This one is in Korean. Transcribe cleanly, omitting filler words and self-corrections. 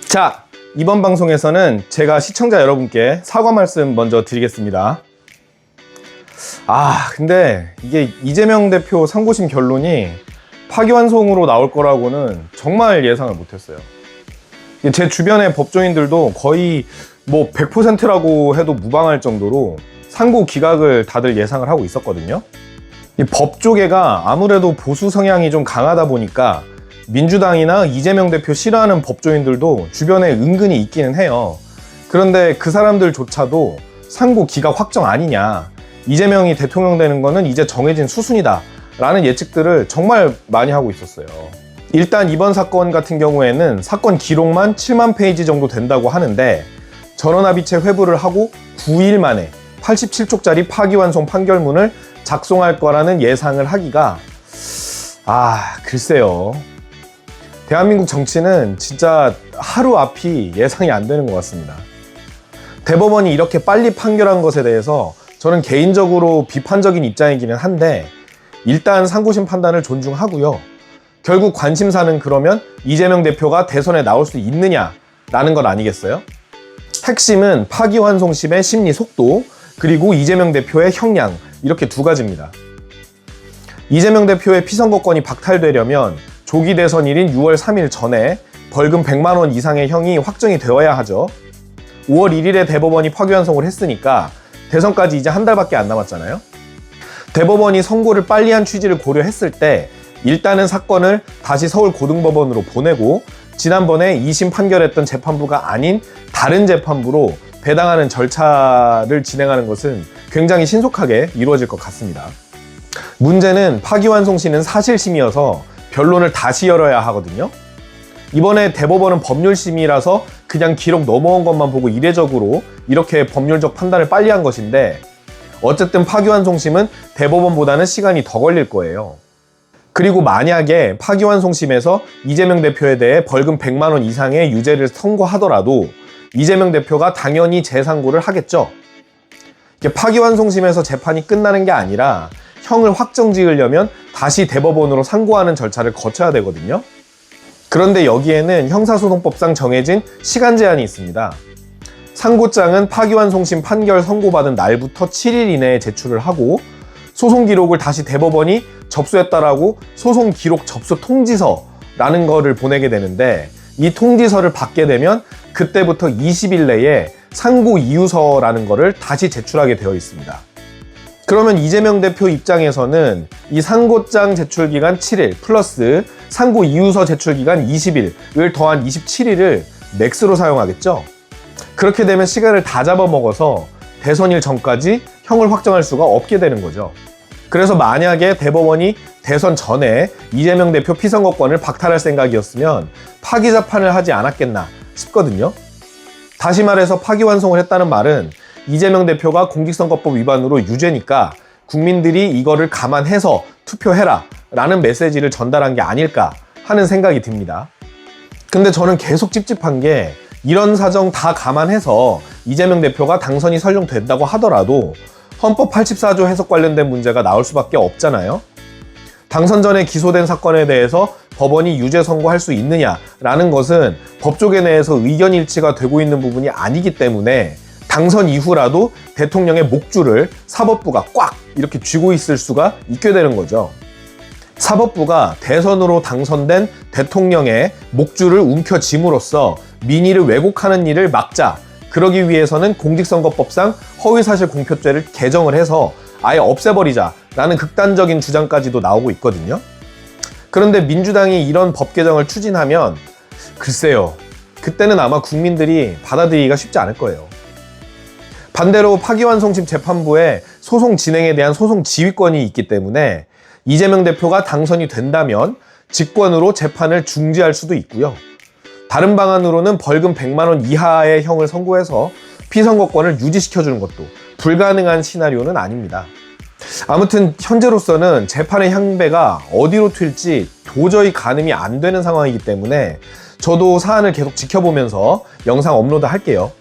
자, 이번 방송에서는 제가 시청자 여러분께 사과 말씀 먼저 드리겠습니다. 근데 이게 이재명 대표 상고심 결론이 파기환송으로 나올 거라고는 정말 예상을 못했어요. 제 주변의 법조인들도 거의 100%라고 해도 무방할 정도로 상고 기각을 다들 예상을 하고 있었거든요. 이 법조계가 아무래도 보수 성향이 좀 강하다 보니까 민주당이나 이재명 대표 싫어하는 법조인들도 주변에 은근히 있기는 해요. 그런데 그 사람들조차도 상고 기각 확정 아니냐, 이재명이 대통령 되는 거는 이제 정해진 수순이다 라는 예측들을 정말 많이 하고 있었어요. 일단 이번 사건 같은 경우에는 사건 기록만 7만 페이지 정도 된다고 하는데 전원합의체 회부를 하고 9일 만에 87쪽짜리 파기환송 판결문을 작성할 거라는 예상을 하기가 글쎄요. 대한민국 정치는 진짜 하루 앞이 예상이 안 되는 것 같습니다. 대법원이 이렇게 빨리 판결한 것에 대해서 저는 개인적으로 비판적인 입장이기는 한데 일단 상고심 판단을 존중하고요. 결국 관심사는 그러면 이재명 대표가 대선에 나올 수 있느냐라는 것 아니겠어요? 핵심은 파기환송심의 심리 속도, 그리고 이재명 대표의 형량, 이렇게 두 가지입니다. 이재명 대표의 피선거권이 박탈되려면 조기 대선일인 6월 3일 전에 벌금 100만 원 이상의 형이 확정이 되어야 하죠. 5월 1일에 대법원이 파기환송을 했으니까 대선까지 이제 한 달밖에 안 남았잖아요. 대법원이 선고를 빨리 한 취지를 고려했을 때 일단은 사건을 다시 서울고등법원으로 보내고 지난번에 2심 판결했던 재판부가 아닌 다른 재판부로 배당하는 절차를 진행하는 것은 굉장히 신속하게 이루어질 것 같습니다. 문제는 파기환송심은 사실심이어서 변론을 다시 열어야 하거든요. 이번에 대법원은 법률심이라서 그냥 기록 넘어온 것만 보고 이례적으로 이렇게 법률적 판단을 빨리 한 것인데 어쨌든 파기환송심은 대법원보다는 시간이 더 걸릴 거예요. 그리고 만약에 파기환송심에서 이재명 대표에 대해 벌금 100만 원 이상의 유죄를 선고하더라도 이재명 대표가 당연히 재상고를 하겠죠. 파기환송심에서 재판이 끝나는 게 아니라 형을 확정 지으려면 다시 대법원으로 상고하는 절차를 거쳐야 되거든요. 그런데 여기에는 형사소송법상 정해진 시간 제한이 있습니다. 상고장은 파기환송심 판결 선고받은 날부터 7일 이내에 제출을 하고 소송 기록을 다시 대법원이 접수했다라고 소송 기록 접수 통지서라는 거를 보내게 되는데 이 통지서를 받게 되면 그때부터 20일 내에 상고 이유서라는 거를 다시 제출하게 되어 있습니다. 그러면 이재명 대표 입장에서는 이 상고장 제출 기간 7일 플러스 상고 이유서 제출 기간 20일을 더한 27일을 맥스로 사용하겠죠? 그렇게 되면 시간을 다 잡아먹어서 대선일 전까지 형을 확정할 수가 없게 되는 거죠. 그래서 만약에 대법원이 대선 전에 이재명 대표 피선거권을 박탈할 생각이었으면 파기자판을 하지 않았겠나 싶거든요. 다시 말해서 파기환송을 했다는 말은 이재명 대표가 공직선거법 위반으로 유죄니까 국민들이 이거를 감안해서 투표해라 라는 메시지를 전달한 게 아닐까 하는 생각이 듭니다. 근데 저는 계속 찝찝한 게 이런 사정 다 감안해서 이재명 대표가 당선이 설정된다고 하더라도 헌법 84조 해석 관련된 문제가 나올 수밖에 없잖아요. 당선 전에 기소된 사건에 대해서 법원이 유죄 선고할 수 있느냐라는 것은 법조계 내에서 의견 일치가 되고 있는 부분이 아니기 때문에 당선 이후라도 대통령의 목줄을 사법부가 꽉 이렇게 쥐고 있을 수가 있게 되는 거죠. 사법부가 대선으로 당선된 대통령의 목줄을 움켜쥐므로써 민의를 왜곡하는 일을 막자, 그러기 위해서는 공직선거법상 허위사실 공표죄를 개정을 해서 아예 없애버리자라는 극단적인 주장까지도 나오고 있거든요. 그런데 민주당이 이런 법 개정을 추진하면 글쎄요, 그때는 아마 국민들이 받아들이기가 쉽지 않을 거예요. 반대로 파기환송심 재판부에 소송 진행에 대한 소송 지휘권이 있기 때문에 이재명 대표가 당선이 된다면 직권으로 재판을 중지할 수도 있고요. 다른 방안으로는 벌금 100만 원 이하의 형을 선고해서 피선거권을 유지시켜주는 것도 불가능한 시나리오는 아닙니다. 아무튼 현재로서는 재판의 향배가 어디로 튈지 도저히 가늠이 안 되는 상황이기 때문에 저도 사안을 계속 지켜보면서 영상 업로드 할게요.